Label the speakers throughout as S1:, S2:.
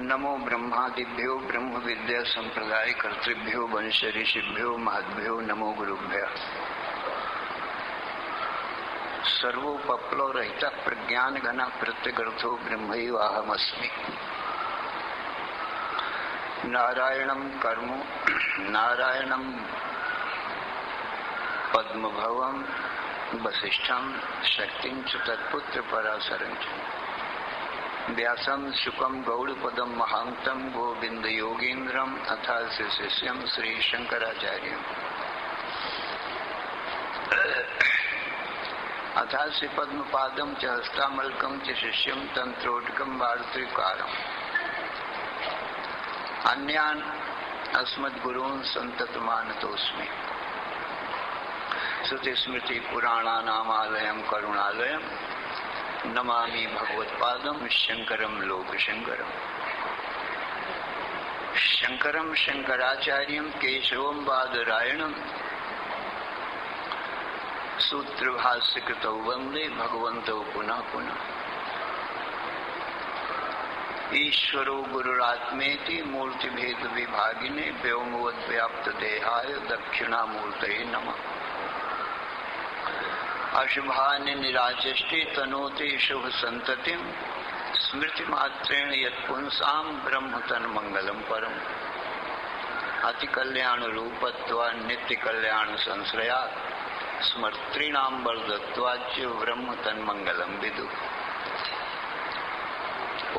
S1: नमो ब्रह्मादिभ्यो ब्रह्म विद्या संप्रदाय कर्तृभ्यो वंश ऋषिभ्यो महद्भ्यो नमो गुरुभ्यः। सर्वोपप्लो रहित प्रज्ञान घन प्रत्यगर्थो ब्रह्मैवाहमस्मि। नारायणं कर्म नारायणं पद्मभवं वसिष्ठं शक्तिं च तत्पुत्र पराशरं च व्यासं शुकं गौड़पदं महान्तं गोविंद योगीन्द्रं अथास्य शिष्यं श्री शंकराचार्यम् अथास्य पद्मपादं च हस्तामलकं च शिष्यं तंत्रोटकं वार्तिकारम् अन्यान् अस्मद्गुरून् सन्ततमानतोऽस्मि। श्रुतिस्मृति पुराणानामालयं करुणालयं नमामि भगवत्पादं शंकरं लोकशंकरम्। शंकरं शंकराचार्यं केशवं बादरायणं सूत्रभाष्यकृतौ वन्दे भगवन्तौ पुनः पुनः। ईश्वरो गुरुरात्मेति मूर्तिभेद विभागिने व्योमवद्व्याप्त देहाय दक्षिणामूर्तये नमः। अशुभानि निराचष्टे तनोते शुभ संततिं स्मृति मात्रेण यत्पुंसां ब्रह्म तन्मंगलं परम्। अति कल्याण रूपत्वा नित्य कल्याण संश्रयात् स्मर्तॄणां वरदत्वाच्च ब्रह्म तन्मंगलं विदुः।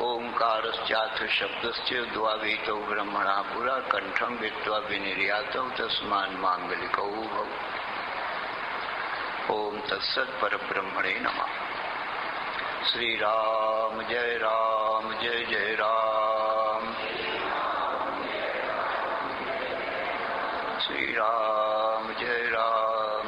S1: ओंकारश्चाथ शब्दस्य द्वावीतौ ब्रह्मणा पुरा कंठं विद्वा विनिर्यातौ तस्मान् मांगलिकौ भव। ओम तत्सत परब्रह्मणे नमः। श्री राम जय जय राम। श्री राम जय जय राम।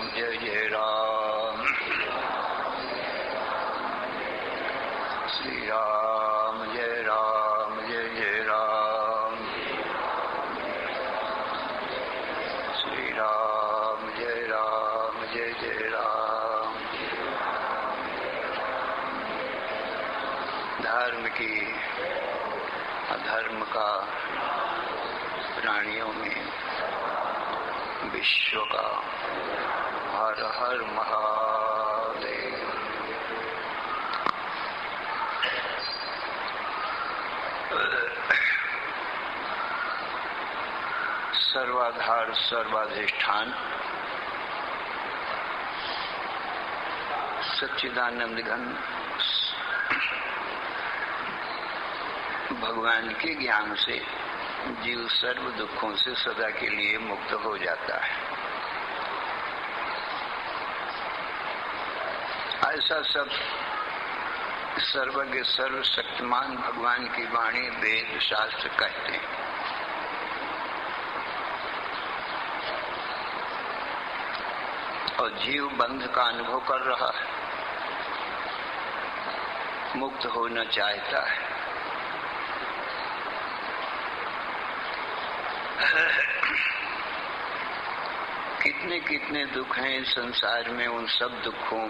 S1: श्री राम जय जय राम। श्री राम जय जय राम। धर्म की अधर्म का प्राणियों में विश्व का हर हर महादेव। सर्वाधार सर्वाधिष्ठान सच्चिदानंद घन भगवान के ज्ञान से जीव सर्व दुखों से सदा के लिए मुक्त हो जाता है। ऐसा सब सर्वज्ञ सर्वशक्तिमान भगवान की वाणी वेद शास्त्र कहते हैं। और जीव बंध का अनुभव कर रहा है, मुक्त होना चाहता है। कितने कितने दुख हैं इस संसार में, उन सब दुखों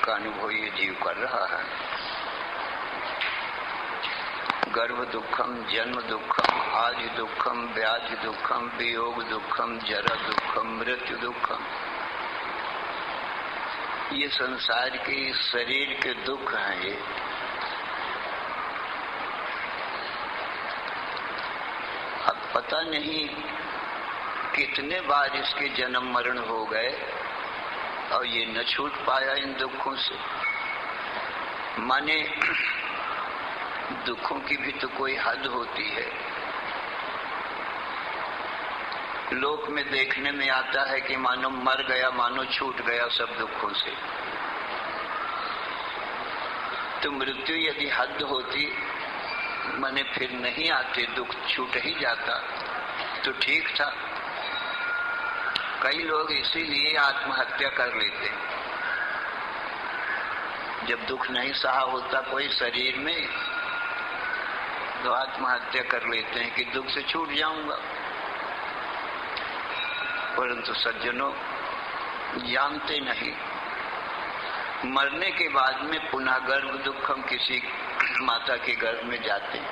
S1: का अनुभव ये जीव कर रहा है। गर्भ दुखम, जन्म दुखम, आदि दुखम, व्याधि दुखम, वियोग दुखम, जरा दुखम, मृत्यु दुखम। ये संसार के शरीर के दुख हैं। ये अब पता नहीं कितने बार इसके जन्म मरण हो गए और ये न छूट पाया इन दुखों से। माने दुखों की भी तो कोई हद होती है। लोक में देखने में आता है कि मानो मर गया, मानो छूट गया सब दुखों से। तो मृत्यु यदि हद होती, माने फिर नहीं आते, दुख छूट ही जाता तो ठीक था। कई लोग इसीलिए आत्महत्या कर लेते हैं। जब दुख नहीं सहा होता कोई शरीर में तो आत्महत्या कर लेते हैं कि दुख से छूट जाऊंगा। परंतु सज्जनों जानते नहीं, मरने के बाद में पुनः गर्भ दुखम किसी माता के गर्भ में जाते हैं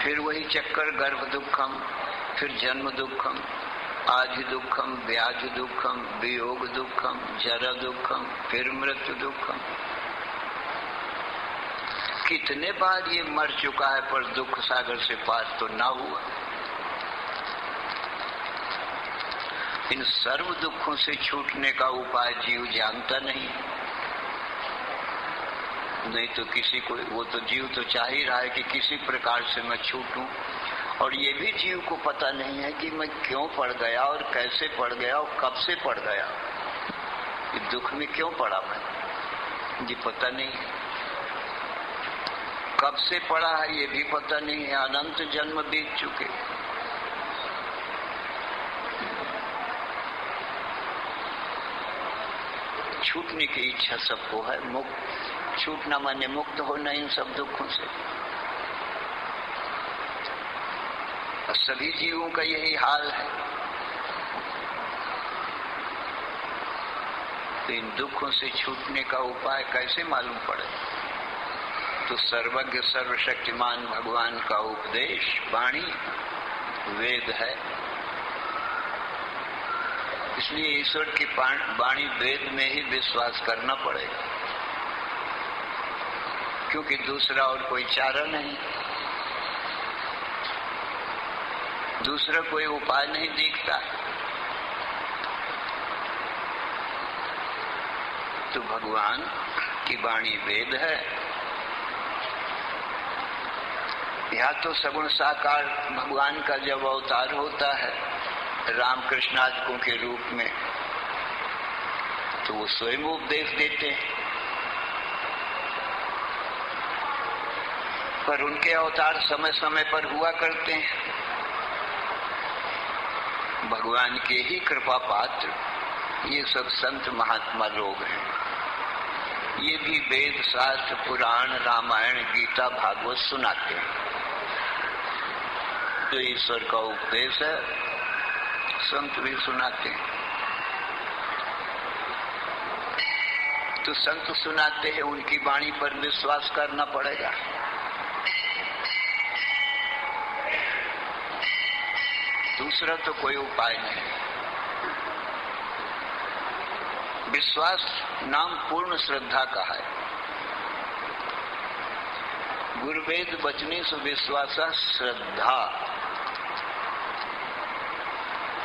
S1: फिर वही चक्कर, गर्भ दुखम, फिर जन्म दुखम, आदि दुखम, व्याधि दुखम, वियोग दुखम, जरा दुखम, फिर मृत्यु दुखम। कितने बार ये मर चुका है पर दुख सागर से पार तो ना हुआ। इन सर्व दुखों से छूटने का उपाय जीव जानता नहीं तो किसी को, वो तो जीव तो चाह ही रहा है कि किसी प्रकार से मैं छूटूं, और ये भी जीव को पता नहीं है कि मैं क्यों पड़ गया और कैसे पड़ गया और कब से पड़ गया, इस दुख में क्यों पड़ा मैं, ये पता नहीं है। कब से पड़ा है ये भी पता नहीं है, अनंत जन्म बीत चुके। छूटने की इच्छा सबको है, मुक्त छूटना माने मुक्त होना इन सब दुखों से। और सभी जीवों का यही हाल है। तो इन दुखों से छूटने का उपाय कैसे मालूम पड़े? तो सर्वज्ञ सर्वशक्तिमान भगवान का उपदेश वाणी वेद है। इसलिए ईश्वर की वाणी वेद में ही विश्वास करना पड़ेगा, क्योंकि दूसरा और कोई चारा नहीं, दूसरा कोई उपाय नहीं दिखता। तो भगवान की वाणी वेद है। यहाँ तो सगुण साकार भगवान का जब अवतार होता है रामकृष्णादिकों के रूप में, तो वो स्वयं उपदेश देते हैं। पर उनके अवतार समय समय पर हुआ करते हैं। भगवान के ही कृपा पात्र ये सब संत महात्मा लोग हैं। ये भी वेद शास्त्र पुराण रामायण गीता भागवत सुनाते हैं। जो ईश्वर का उपदेश है संत भी सुनाते हैं। तो संत सुनाते हैं, उनकी वाणी पर विश्वास करना पड़ेगा। दूसरा तो कोई उपाय नहीं। विश्वास नाम पूर्ण श्रद्धा का है। गुरुवेद वचने सुविश्वासा श्रद्धा,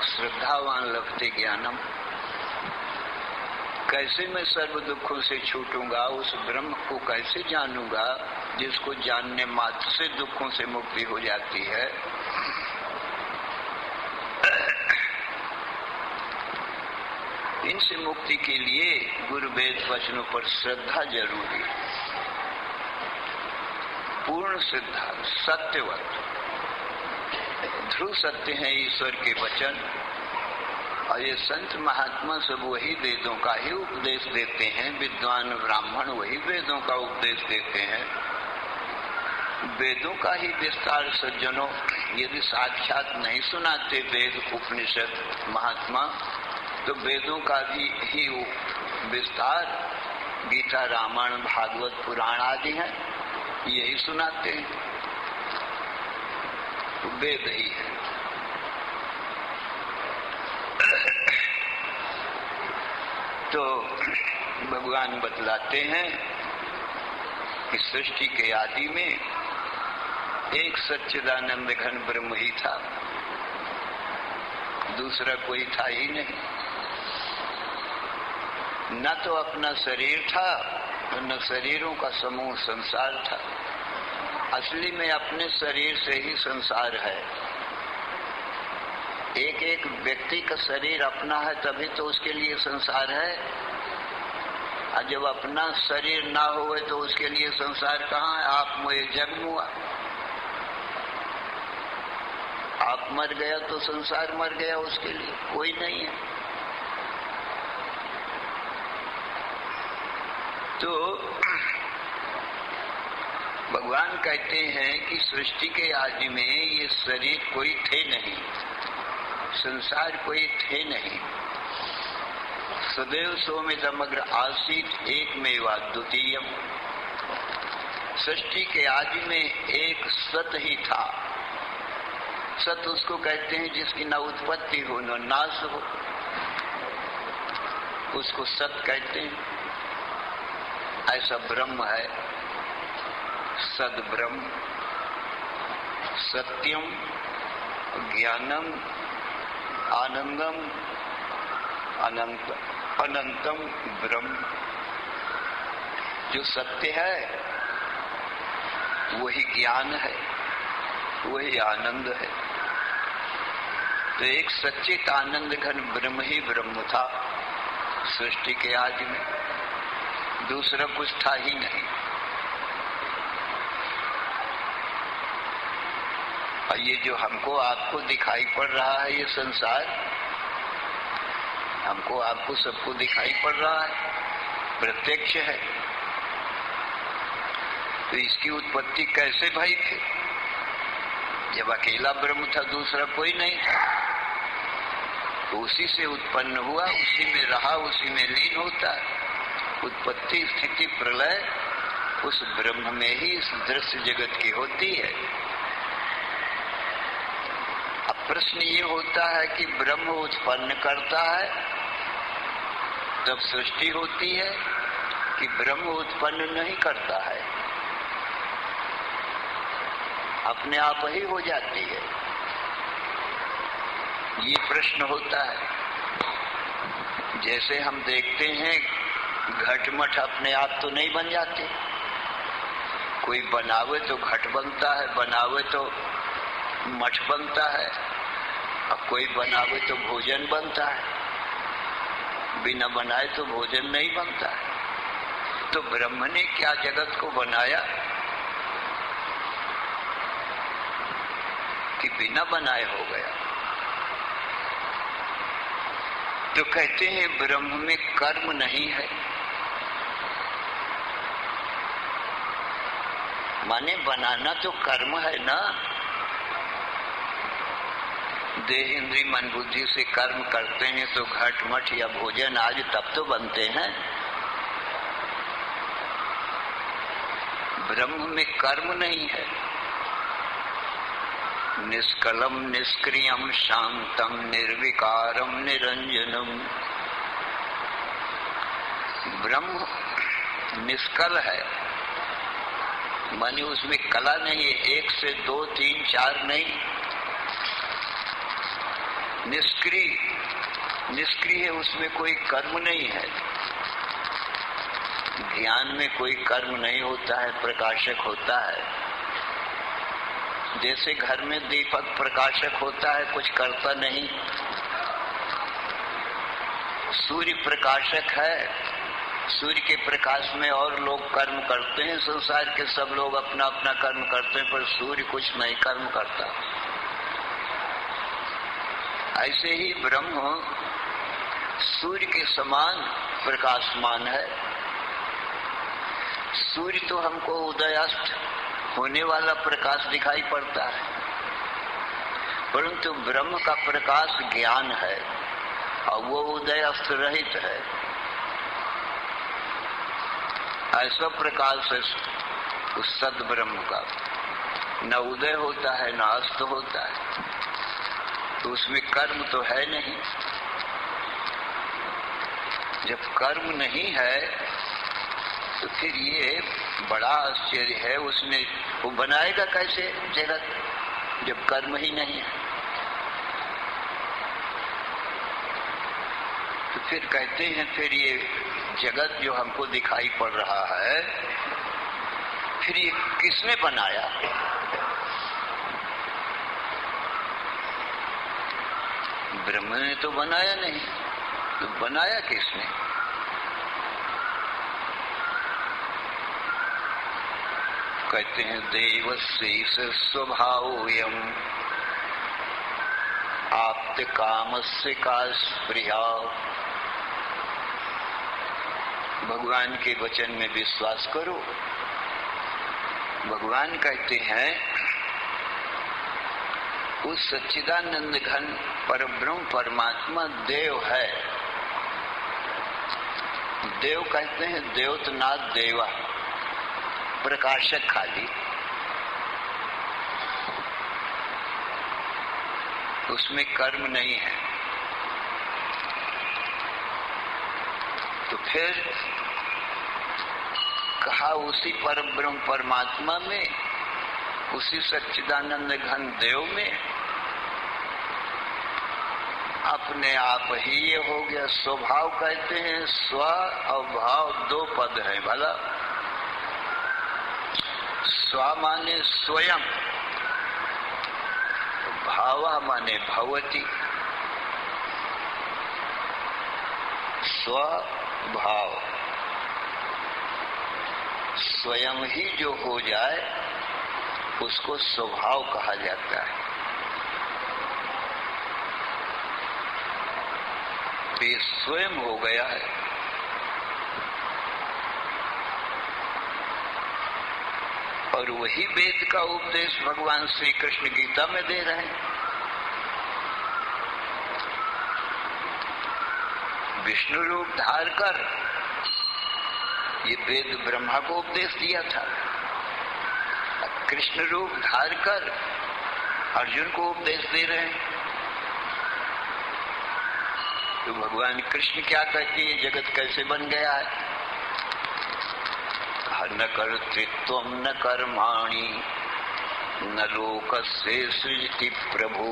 S1: श्रद्धावान लभते ज्ञानम। कैसे मैं सर्व दुखों से छूटूंगा, उस ब्रह्म को कैसे जानूंगा जिसको जानने मात्र से दुखों से मुक्ति हो जाती है। इनसे मुक्ति के लिए गुरु वेद वचनों पर श्रद्धा जरूरी है। पूर्ण श्रद्धा, सत्यवत ध्रुव सत्य है ईश्वर के वचन। और ये संत महात्मा सब वही वेदों का ही उपदेश देते हैं। विद्वान ब्राह्मण वही वेदों का उपदेश देते हैं। वेदों का ही विस्तार सज्जनों यदि साक्षात नहीं सुनाते वेद उपनिषद महात्मा, तो वेदों का भी ही विस्तार गीता रामायण भागवत पुराण आदि हैं, यही सुनाते हैं। वेद ही है। तो भगवान बतलाते हैं कि सृष्टि के आदि में एक सच्चिदानंद घन ब्रह्म ही था, दूसरा कोई था ही नहीं। न तो अपना शरीर था, न शरीरों का समूह संसार था। असली में अपने शरीर से ही संसार है। एक एक व्यक्ति का शरीर अपना है तभी तो उसके लिए संसार है। और जब अपना शरीर ना होवे तो उसके लिए संसार कहाँ है? आप मुझे जग मुआ, आप मर गया तो संसार मर गया, उसके लिए कोई नहीं है। तो भगवान कहते हैं कि सृष्टि के आदि में ये शरीर कोई थे नहीं, संसार कोई थे नहीं। सदैव सोमितमग्र आसीत एकमेवा द्वितीयम। सृष्टि के आदि में एक सत ही था, सत उसको कहते हैं जिसकी न उत्पत्ति हो न नाश हो, उसको सत कहते हैं। ऐसा ब्रह्म है, सद ब्रह्म, सत्यम, ज्ञानम, आनंदम, अनंतम ब्रह्म। जो सत्य है वही ज्ञान है, वही आनंद है। तो एक सच्चित आनंद घन ब्रह्म ही ब्रह्म था सृष्टि के आदि में, दूसरा कुछ था ही नहीं। और ये जो हमको आपको दिखाई पड़ रहा है, ये संसार हमको आपको सबको दिखाई पड़ रहा है, प्रत्यक्ष है। तो इसकी उत्पत्ति कैसे भई थी? जब अकेला ब्रह्म था, दूसरा कोई नहीं था, तो उसी से उत्पन्न हुआ, उसी में रहा, उसी में लीन होता है। उत्पत्ति स्थिति प्रलय उस ब्रह्म में ही इस दृश्य जगत की होती है। अब प्रश्न ये होता है कि ब्रह्म उत्पन्न करता है तब सृष्टि होती है कि ब्रह्म उत्पन्न नहीं करता है, अपने आप ही हो जाती है? ये प्रश्न होता है। जैसे हम देखते हैं घट मठ अपने आप तो नहीं बन जाते, कोई बनावे तो घट बनता है, बनावे तो मठ बनता है, अब कोई बनावे तो भोजन बनता है, बिना बनाए तो भोजन नहीं बनता है। तो ब्रह्म ने क्या जगत को बनाया कि बिना बनाए हो गया? तो कहते हैं ब्रह्म में कर्म नहीं है, माने बनाना तो कर्म है ना। देह इंद्री मन बुद्धि से कर्म करते हैं तो घट मठ या भोजन आज तब तो बनते हैं। ब्रह्म में कर्म नहीं है। निष्कलम निष्क्रियम शांतम निर्विकारम निरंजनम। ब्रह्म निष्कल है, माने उसमें कला नहीं है, 1 से 2 3 4 नहीं। निष्क्रिय है, उसमें कोई कर्म नहीं है। ज्ञान में कोई कर्म नहीं होता है, प्रकाशक होता है। जैसे घर में दीपक प्रकाशक होता है, कुछ करता नहीं। सूर्य प्रकाशक है, सूर्य के प्रकाश में और लोग कर्म करते हैं, संसार के सब लोग अपना अपना कर्म करते हैं, पर सूर्य कुछ नहीं कर्म करता। ऐसे ही ब्रह्म सूर्य के समान प्रकाशमान है। सूर्य तो हमको उदयास्त होने वाला प्रकाश दिखाई पड़ता है, परंतु ब्रह्म का प्रकाश ज्ञान है और वो उदयास्त रहित है। ऐसा प्रकाश है उस सद ब्रह्म का, न उदय होता है न अस्त होता है, तो उसमें कर्म तो है नहीं। जब कर्म नहीं है तो फिर ये बड़ा आश्चर्य है, उसने वो बनाएगा कैसे जगत जब कर्म ही नहीं है? तो फिर कहते हैं फिर ये जगत जो हमको दिखाई पड़ रहा है, फिर ये किसने बनाया? ब्रह्म ने तो बनाया नहीं, तो बनाया किसने? कहते हैं देवस्य स्वभावयम् आप्त कामस्य का स्पृहा। भगवान के वचन में विश्वास करो। भगवान कहते हैं उस सच्चिदानंद घन परब्रह्म परमात्मा देव है। देव कहते हैं देवतनाथ देवा, प्रकाशक खाली। उसमें कर्म नहीं है। तो फिर कहा उसी परब्रह्म परमात्मा में, उसी सच्चिदानंद घन देव में अपने आप ही ये हो गया। स्वभाव कहते हैं, स्व और भाव दो पद है भला। स्व माने स्वयं, भाव माने भवति। स्वभाव स्वयं ही जो हो जाए उसको स्वभाव कहा जाता है। ये स्वयं हो गया है। और वही वेद का उपदेश भगवान श्री कृष्ण गीता में दे रहे हैं। विष्णु रूप धार कर ये वेद ब्रह्मा को उपदेश दिया था, कृष्ण रूप धार कर अर्जुन को उपदेश दे रहे हैं। तो भगवान कृष्ण क्या कहते हैं, ये जगत कैसे बन गया है? न कर्तृत्वं न कर्माणि न लोकस्य सृजति प्रभु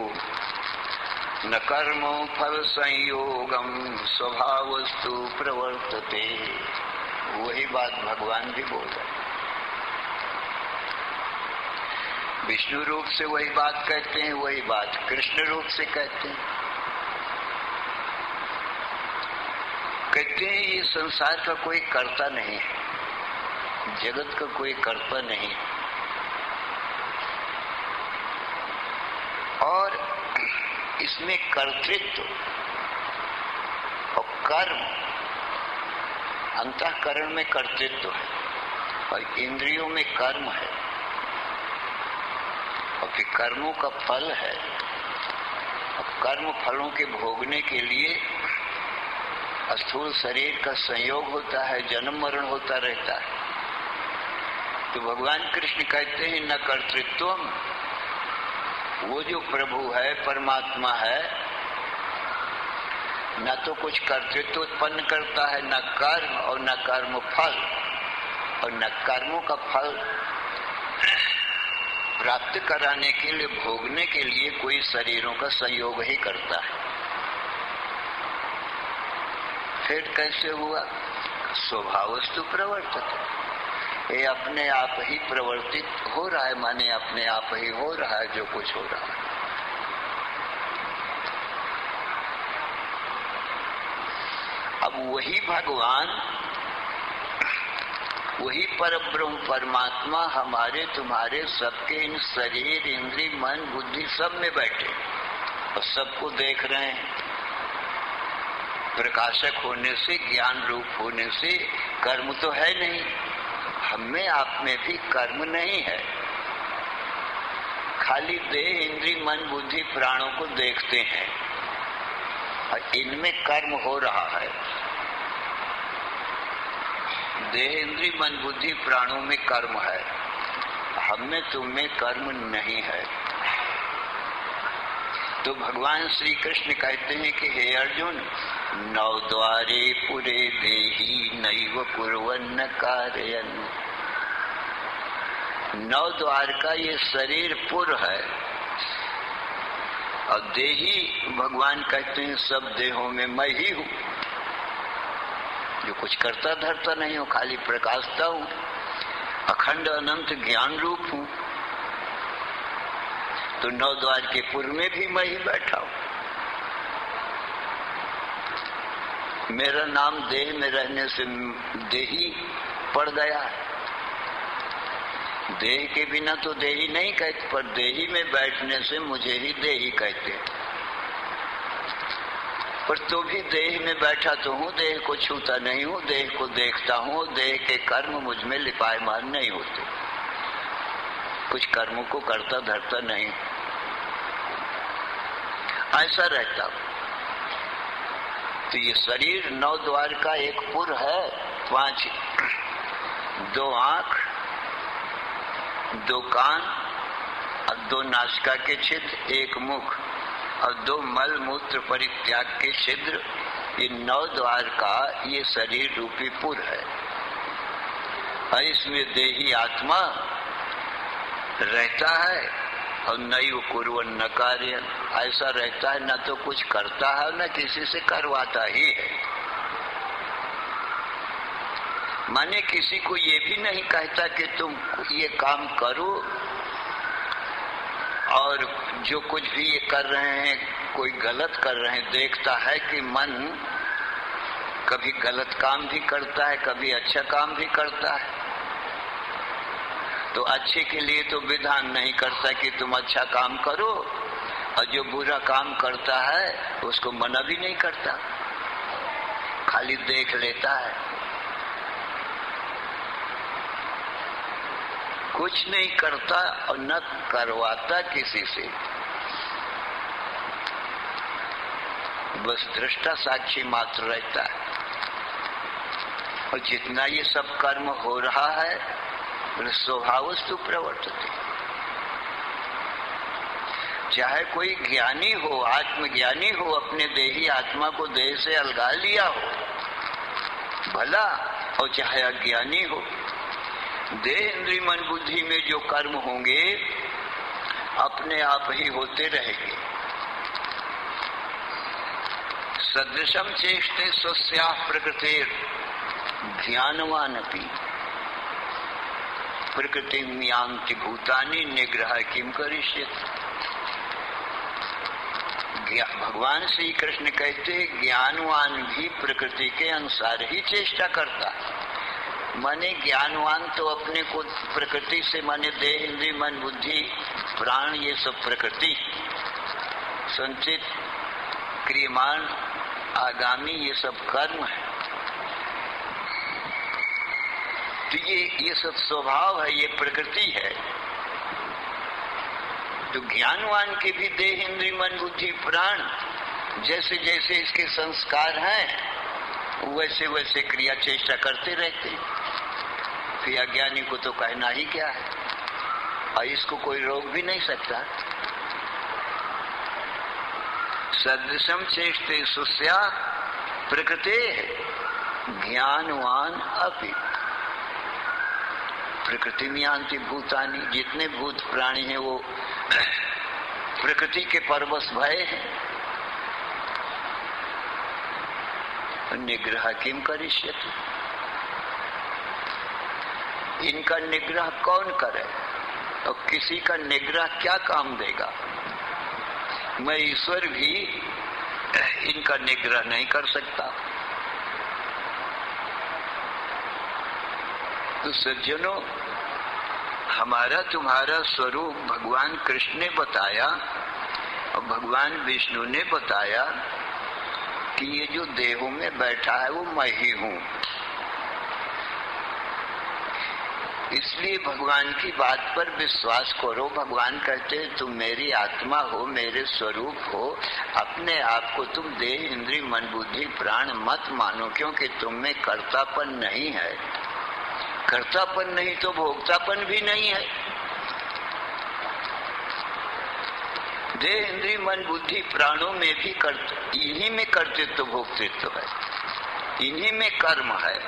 S1: न कर्मो फल संयोगम स्वभावस्तु प्रवर्तते। वही बात भगवान भी बोल रहे। विष्णु रूप से वही बात कहते हैं, वही बात कृष्ण रूप से कहते हैं। कहते हैं ये संसार का कोई कर्ता नहीं है, जगत का कोई कर्ता नहीं है। और इसमें कर्तृत्व और कर्म, अंतःकरण में कर्तृत्व है और इंद्रियों में कर्म है, और फिर कर्मों का फल है। और कर्म फलों के भोगने के लिए स्थूल शरीर का संयोग होता है, जन्म मरण होता रहता है। तो भगवान कृष्ण कहते हैं न कर्तृत्वम, वो जो प्रभु है, परमात्मा है, न तो कुछ कर्तृत्व उत्पन्न करता है, न कर्म और न कर्म फल, और न कर्मों का फल प्राप्त कराने के लिए, भोगने के लिए कोई शरीरों का संयोग ही करता है। फिर कैसे हुआ? स्वभावस्तु प्रवर्तते, ये अपने आप ही प्रवर्तित हो रहा है, माने अपने आप ही हो रहा है जो कुछ हो रहा है। अब वही भगवान, वही परब्रह्म परमात्मा हमारे तुम्हारे सबके इन शरीर इंद्रिय मन बुद्धि सब में बैठे और सबको देख रहे हैं। प्रकाशक होने से, ज्ञान रूप होने से कर्म तो है नहीं, हमें आप में भी कर्म नहीं है। खाली देह इंद्रिय मन बुद्धि प्राणों को देखते हैं और इनमें कर्म हो रहा है। देह इंद्रिय मन बुद्धि प्राणों में कर्म है, हमें तुम में कर्म नहीं है। तो भगवान श्री कृष्ण कहते हैं कि हे अर्जुन, नवद्वारे पुरे देहि नैव कुर्वन्न कारयन्। नौ द्वार का ये शरीर पुर है और देही भगवान कहते हैं सब देहों में मैं ही हूँ, जो कुछ करता धरता नहीं हूँ, खाली प्रकाशता हूँ, अखंड अनंत ज्ञान रूप हूँ। तो नौ द्वार के पुर में भी मैं ही बैठा हूँ। मेरा नाम देह में रहने से देही पड़ गया है। देह के बिना तो देही नहीं कहते, पर देही में बैठने से मुझे ही देही कहते। पर तो भी देह में बैठा तो हूँ, देह को छूता नहीं हूँ, देह को देखता हूँ, देह के कर्म मुझ में लिपायमान नहीं होते, कुछ कर्मों को करता धरता नहीं, ऐसा रहता हूँ। तो ये शरीर नौ द्वार का एक पुर है, 5 दो आंख, 2 कान और 2 नासिका के छिद्र, 1 मुख और 2 मल मूत्र परित्याग के छिद्र, ये 9 द्वार का ये शरीर रूपी पुर है। और इसमें देही आत्मा रहता है और नैव कुर्वन् न कार्यं, ऐसा रहता है, न तो कुछ करता है न किसी से करवाता ही है। माने किसी को ये भी नहीं कहता कि तुम ये काम करो, और जो कुछ भी ये कर रहे हैं, कोई गलत कर रहे हैं, देखता है कि मन कभी गलत काम भी करता है, कभी अच्छा काम भी करता है, तो अच्छे के लिए तो विधान नहीं करता कि तुम अच्छा काम करो, और जो बुरा काम करता है उसको मना भी नहीं करता, खाली देख लेता है, कुछ नहीं करता और न करवाता किसी से, बस दृष्टा साक्षी मात्र रहता है। और जितना ये सब कर्म हो रहा है स्वभावस्तु प्रवर्तते, चाहे कोई ज्ञानी हो, आत्मज्ञानी हो, अपने देही आत्मा को देह से अलगा लिया हो भला, और चाहे अज्ञानी हो, देह इंद्रिय मन बुद्धि में जो कर्म होंगे अपने आप ही होते रहेंगे। सदृशम चेष्टे स्वस्याः प्रकृतेर् ज्ञानवानपि प्रकृतिं यान्ति भूतानि निग्रह किम करिष्यति। भगवान श्री कृष्ण कहते हैं ज्ञानवान भी प्रकृति के अनुसार ही चेष्टा करता है। माने ज्ञानवान तो अपने को प्रकृति से, माने देह इंद्रिय मन बुद्धि प्राण, ये सब प्रकृति संचित क्रियमान आगामी ये सब कर्म है, तो ये सब स्वभाव है, ये प्रकृति है। तो ज्ञानवान के भी देह इंद्रिय मन बुद्धि प्राण जैसे जैसे इसके संस्कार हैं वैसे वैसे क्रिया चेष्टा करते रहते। फिर अज्ञानी को तो कहना ही क्या है, और इसको कोई रोक भी नहीं सकता। सदृशम चेष्टे सुस्या प्रकृते ज्ञानवान अपि प्रकृति में यान्ति भूतानि, जितने भूत प्राणी हैं वो प्रकृति के परवश भय हैं। निग्रह किम करिष्यति, इनका निग्रह कौन करे, और किसी का निग्रह क्या काम देगा। मैं ईश्वर भी इनका निग्रह नहीं कर सकता। तो सज्जनों, हमारा तुम्हारा स्वरूप भगवान कृष्ण ने बताया और भगवान विष्णु ने बताया कि ये जो देहों में बैठा है वो मैं ही हूँ। इसलिए भगवान की बात पर विश्वास करो। भगवान कहते हैं तुम मेरी आत्मा हो, मेरे स्वरूप हो, अपने आप को तुम देह इंद्रिय मन बुद्धि प्राण मत मानो, क्योंकि तुम में कर्तापन नहीं है। कर्तापन नहीं तो भोक्तापन भी नहीं है। देह इंद्रिय मन बुद्धि प्राणों में भी इन्हीं में कर्तृत्व भोक्तृत्व है, इन्हीं में कर्म है,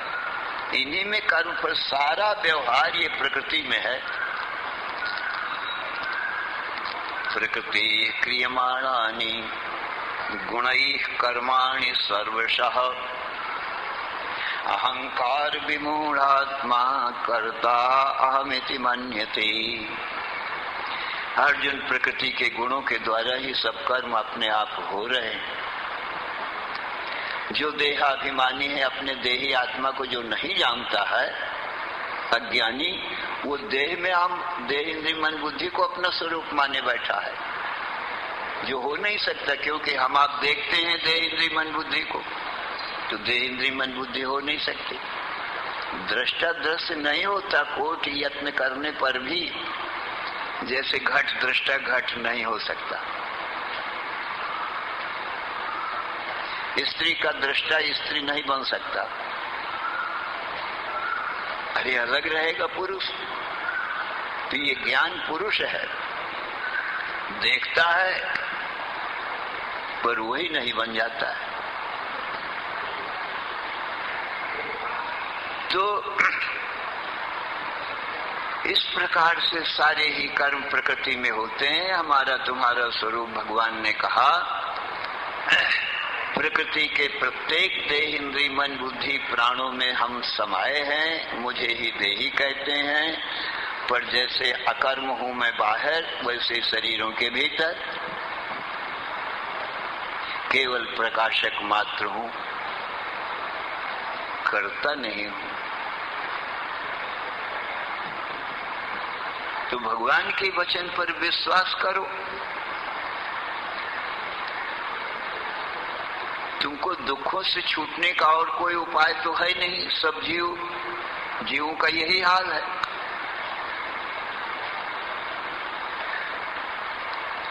S1: इन्हीं में कर्म पर सारा व्यवहार ये प्रकृति में है। प्रकृति क्रियमाणानि गुणैः कर्माणि सर्वशः अहंकार विमूढ़ात्मा कर्ता अहमिति मन्यते। अर्जुन, प्रकृति के गुणों के द्वारा ही सब कर्म अपने आप हो रहे हैं। जो देहाभिमानी है, अपने देही आत्मा को जो नहीं जानता है, अज्ञानी, वो देह में हम देह इंद्रिय मन बुद्धि को अपना स्वरूप माने बैठा है, जो हो नहीं सकता। क्योंकि हम आप देखते हैं देह इंद्रिय मन बुद्धि को, तो देह इंद्रिय मन बुद्धि हो नहीं सकती। दृष्टा दृश्य नहीं होता, कोट यत्न करने पर भी जैसे घट दृष्टा घट नहीं हो सकता। स्त्री का दृष्टा स्त्री नहीं बन सकता। अरे अलग रहेगा पुरुष। तो ये ज्ञान पुरुष है, देखता है पर वही नहीं बन जाता है। तो इस प्रकार से सारे ही कर्म प्रकृति में होते हैं। हमारा तुम्हारा स्वरूप भगवान ने कहा, प्रकृति के प्रत्येक देह इंद्रिय मन बुद्धि प्राणों में हम समाये हैं, मुझे ही देही कहते हैं। पर जैसे अकर्म हूं मैं बाहर, वैसे शरीरों के भीतर केवल प्रकाशक मात्र हूं, करता नहीं हूं। तो भगवान के वचन पर विश्वास करो। तुमको दुखों से छूटने का और कोई उपाय तो है नहीं। सब जीवों का यही हाल है।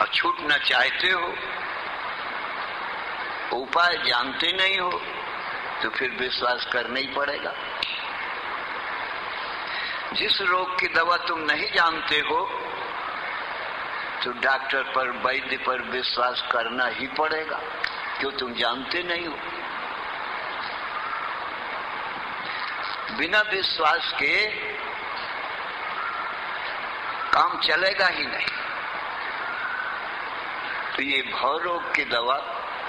S1: और छूटना चाहते हो, उपाय जानते नहीं हो, तो फिर विश्वास करना ही पड़ेगा। जिस रोग की दवा तुम नहीं जानते हो, तो डॉक्टर पर वैद्य पर विश्वास करना ही पड़ेगा, क्यों तुम जानते नहीं हो। बिना विश्वास के काम चलेगा ही नहीं। तो ये भव रोग की दवा,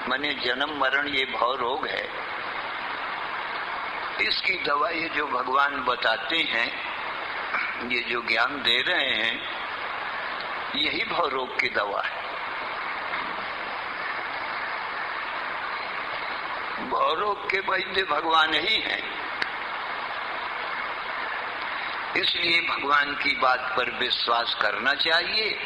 S1: माने जन्म मरण ये भव रोग है, इसकी दवा ये जो भगवान बताते हैं, ये जो ज्ञान दे रहे हैं, यही भव रोग की दवा है। भव रोग के वैद्य भगवान ही हैं। इसलिए भगवान की बात पर विश्वास करना चाहिए,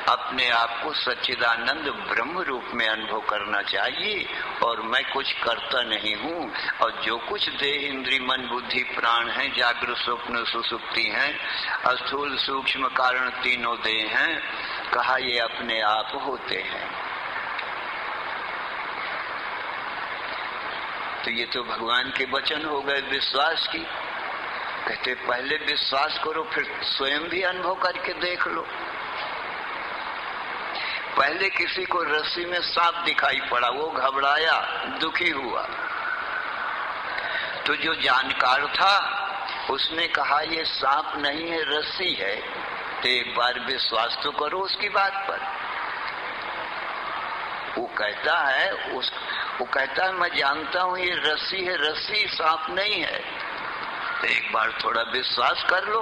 S1: अपने आप को सच्चिदानंद ब्रह्म रूप में अनुभव करना चाहिए। और मैं कुछ करता नहीं हूँ, और जो कुछ देह इंद्रिय मन बुद्धि प्राण हैं, जागृत स्वप्न सुसुप्ति हैं, स्थूल सूक्ष्म कारण तीनों देह हैं, कहा ये अपने आप होते हैं। तो ये तो भगवान के वचन हो गए विश्वास की। कहते पहले विश्वास करो, फिर स्वयं भी अनुभव करके देख लो। पहले किसी को रस्सी में सांप दिखाई पड़ा, वो घबराया, दुखी हुआ। तो जो जानकार था उसने कहा ये सांप नहीं है, रस्सी है। तो एक बार विश्वास तो करो उसकी बात पर। वो कहता है मैं जानता हूं ये रस्सी है, रस्सी सांप नहीं है। तो एक बार थोड़ा विश्वास कर लो,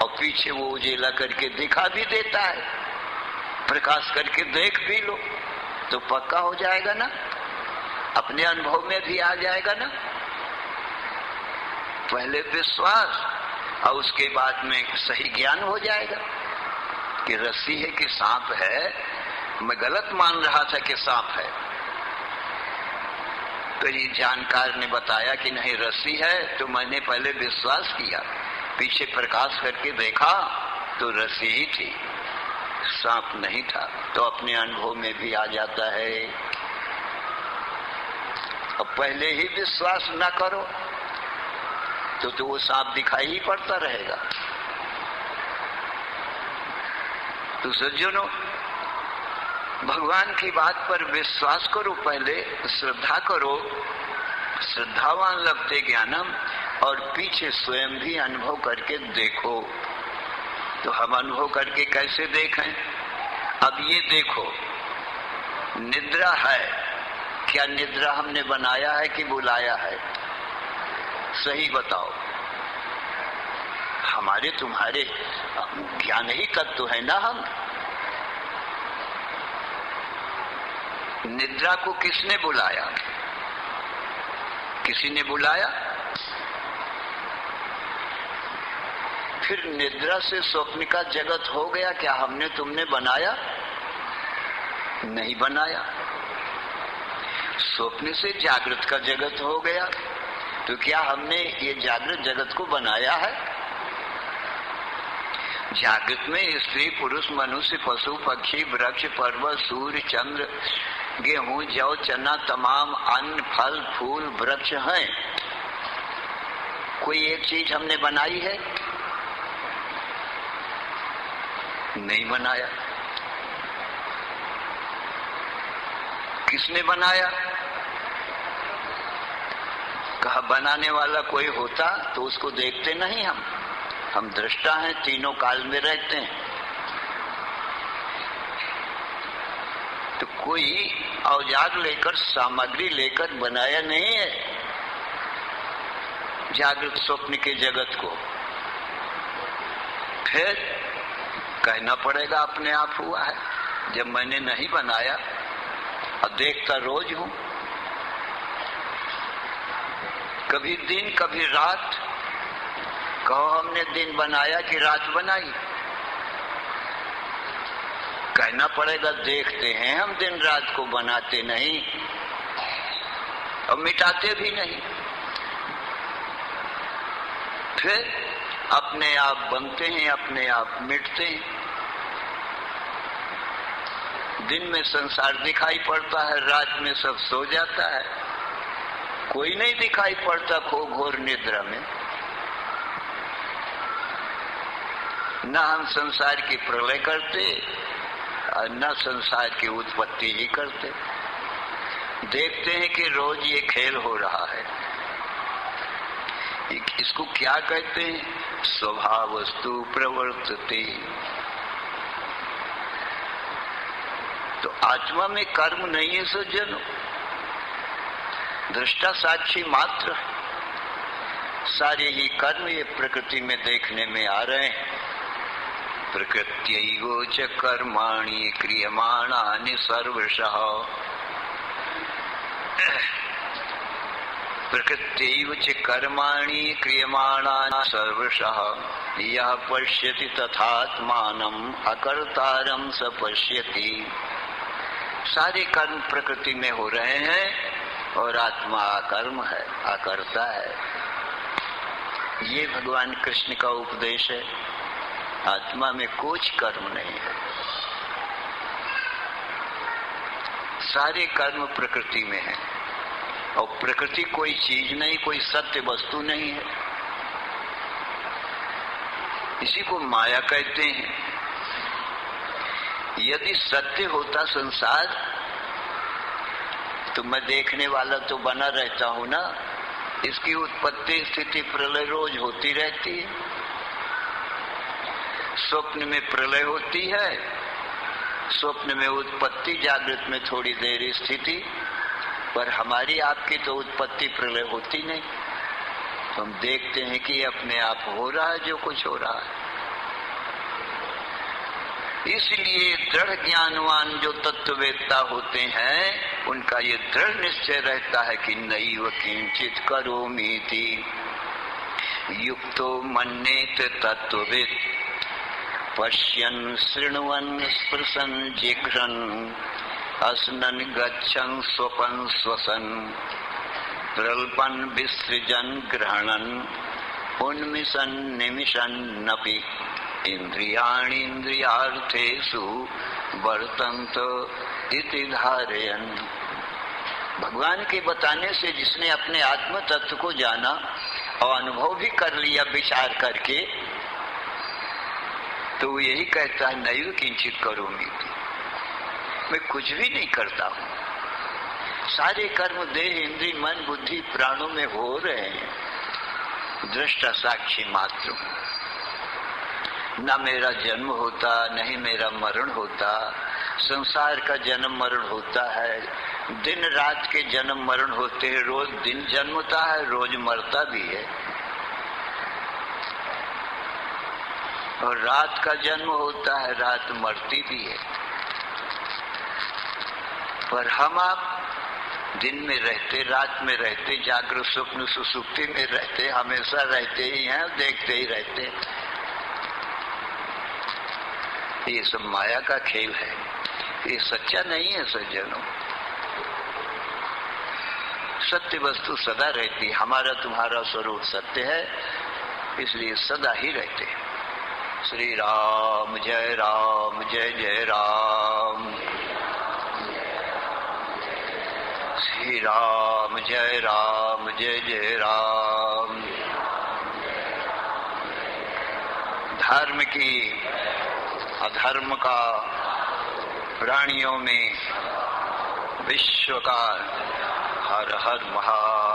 S1: और पीछे वो उजेला करके दिखा भी देता है, प्रकाश करके देख भी लो, तो पक्का हो जाएगा ना, अपने अनुभव में भी आ जाएगा ना। पहले विश्वास, और उसके बाद में सही ज्ञान हो जाएगा कि रस्सी है कि सांप है। मैं गलत मान रहा था कि सांप है, तो ये जानकार ने बताया कि नहीं रस्सी है, तो मैंने पहले विश्वास किया, पीछे प्रकाश करके देखा तो रस्सी ही थी, सांप नहीं था। तो अपने अनुभव में भी आ जाता है। अब पहले ही विश्वास न करो तो वो सांप दिखाई ही पड़ता रहेगा। तो सज्जनों, भगवान की बात पर विश्वास करो, पहले श्रद्धा करो, श्रद्धावान लगते ज्ञानम, और पीछे स्वयं भी अनुभव करके देखो। तो हम अनुभव करके कैसे देखें? अब ये देखो, निद्रा है, क्या निद्रा हमने बनाया है कि बुलाया है? सही बताओ। हमारे तुम्हारे ज्ञान ही तत्व है ना हम। निद्रा को किसने बुलाया? किसी ने बुलाया? फिर निद्रा से स्वप्न का जगत हो गया, क्या हमने तुमने बनाया? नहीं बनाया। स्वप्न से जागृत का जगत हो गया, तो क्या हमने ये जागृत जगत को बनाया है? जागृत में स्त्री पुरुष मनुष्य पशु पक्षी वृक्ष पर्वत सूर्य चंद्र गेहूं जौ चना तमाम अन्न फल फूल वृक्ष हैं। कोई एक चीज हमने बनाई है? नहीं बनाया। किसने बनाया? कहा बनाने वाला कोई होता तो उसको देखते नहीं हम दृष्टा हैं, तीनों काल में रहते हैं। तो कोई औजार लेकर, सामग्री लेकर बनाया नहीं है जागृत स्वप्न के जगत को। फिर कहना पड़ेगा अपने आप हुआ है, जब मैंने नहीं बनाया और देखता रोज हूं। कभी दिन कभी रात, कहो हमने दिन बनाया कि रात बनाई? कहना पड़ेगा देखते हैं हम दिन रात को, बनाते नहीं और मिटाते भी नहीं। फिर अपने आप बनते हैं, अपने आप मिटते हैं। दिन में संसार दिखाई पड़ता है, रात में सब सो जाता है, कोई नहीं दिखाई पड़ता खो घोर निद्रा में। न हम संसार की प्रलय करते और न संसार की उत्पत्ति ही करते। देखते हैं कि रोज ये खेल हो रहा है। इसको क्या कहते हैं? स्वभावस्तु प्रवर्तते। तो आत्मा में कर्म नहीं है सज्जनों, दृष्टा साक्षी मात्र। सारे ही कर्म ये प्रकृति में देखने में आ रहे हैं। प्रकृत्यैव च कर्माणि क्रियमाणानि सर्वशः। प्रकृत्यैव च कर्माणि क्रियमाणानि सर्वशः। यः पश्यति तथात्मानम् अकर्तारं स पश्यति। सारे कर्म प्रकृति में हो रहे हैं और आत्मा अकर्म है, अकर्ता है। ये भगवान कृष्ण का उपदेश है। आत्मा में कुछ कर्म नहीं है, सारे कर्म प्रकृति में है। और प्रकृति कोई चीज नहीं, कोई सत्य वस्तु नहीं है। इसी को माया कहते हैं। यदि सत्य होता संसार तो मैं देखने वाला तो बना रहता हूं ना। इसकी उत्पत्ति स्थिति प्रलय रोज होती रहती है। स्वप्न में प्रलय होती है, स्वप्न में उत्पत्ति, जागृत में थोड़ी देर स्थिति। पर हमारी आपकी तो उत्पत्ति प्रलय होती नहीं। तो हम देखते हैं कि अपने आप हो रहा है जो कुछ हो रहा है। इसलिए दृढ़ ज्ञानवान जो तत्ववेत्ता होते हैं उनका ये दृढ़ निश्चय रहता है कि नैव किंचित करोमीति युक्तो मन्येत तत्ववित् पश्यन् शृण्वन् स्पृशन् जिघ्रन् अस्नन् गच्छन् स्वपन् श्वसन् प्रल्पन् विसृजन् ग्रहणन् उन्मिषन् निमिषन्नपि इंद्रियाणीन्द्रियार्थेषु वर्तन्त इति धारयन्। भगवान के बताने से जिसने अपने आत्म तत्व को जाना और अनुभव भी कर लिया विचार करके, तो वो यही कहता है नैव किंचित करोमि, मैं कुछ भी नहीं करता हूं। सारे कर्म देह इंद्रिय मन बुद्धि प्राणों में हो रहे हैं, दृष्टा साक्षी मात्र। न मेरा जन्म होता, नहीं मेरा मरण होता। संसार का जन्म मरण होता है, दिन रात के जन्म मरण होते हैं। रोज दिन जन्मता है, रोज मरता भी है। और रात का जन्म होता है, रात मरती भी है। पर हम आप दिन में रहते, रात में रहते, जागृत स्वप्न सुसुप्ति में रहते, हमेशा रहते ही हैं, देखते ही रहते हैं। ये सब माया का खेल है, ये सच्चा नहीं है सज्जनों। सत्य वस्तु सदा रहती, हमारा तुम्हारा स्वरूप सत्य है, इसलिए सदा ही रहते। श्री राम जय जय राम। श्री राम जय जय राम। धर्म की अधर्म का प्राणियों में विश्व का हर हर महादेव।